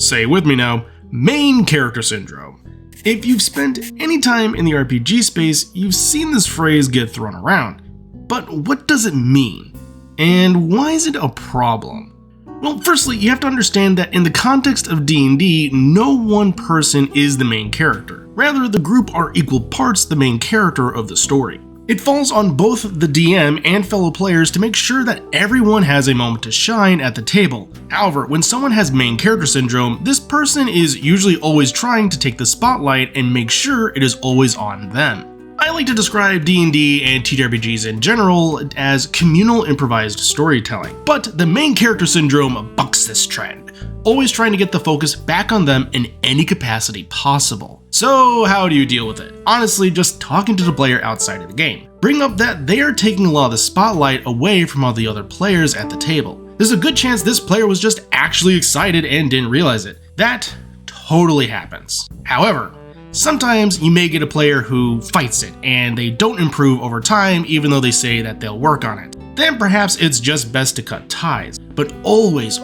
Say with me now, main character syndrome. If you've spent any time in the RPG space, you've seen this phrase get thrown around. But what does it mean? And why is it a problem? Well, firstly, you have to understand that in the context of D&D, no one person is the main character. Rather, the group are equal parts the main character of the story. It falls on both the DM and fellow players to make sure that everyone has a moment to shine at the table. However, when someone has main character syndrome, this person is usually always trying to take the spotlight and make sure it is always on them. I like to describe D&D and TTRPGs in general as communal improvised storytelling, but the main character syndrome bucks this trend, always trying to get the focus back on them in any capacity possible. So how do you deal with it? Honestly, just talking to the player outside of the game. Bring up that they are taking a lot of the spotlight away from all the other players at the table. There's a good chance this player was just actually excited and didn't realize it. That totally happens. However, sometimes you may get a player who fights it and they don't improve over time even though they say that they'll work on it. Then perhaps it's just best to cut ties, but always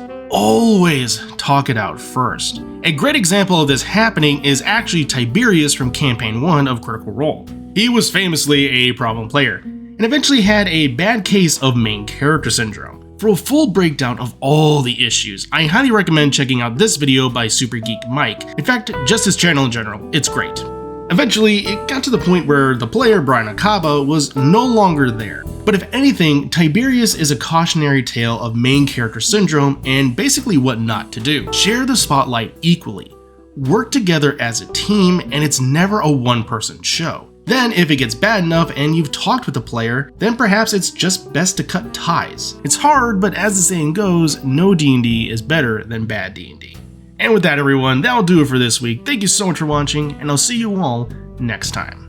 talk it out first. A great example of this happening is actually Tiberius from Campaign 1 of Critical Role. He was famously a problem player, and eventually had a bad case of main character syndrome. For a full breakdown of all the issues, I highly recommend checking out this video by Super Geek Mike. In fact, just his channel in general, it's great. Eventually, it got to the point where the player, Brian Akaba, was no longer there. But if anything, Tiberius is a cautionary tale of main character syndrome and basically what not to do. Share the spotlight equally. Work together as a team, and it's never a one-person show. Then, if it gets bad enough and you've talked with the player, then perhaps it's just best to cut ties. It's hard, but as the saying goes, no D&D is better than bad D&D. And with that everyone, that'll do it for this week. Thank you so much for watching, and I'll see you all next time.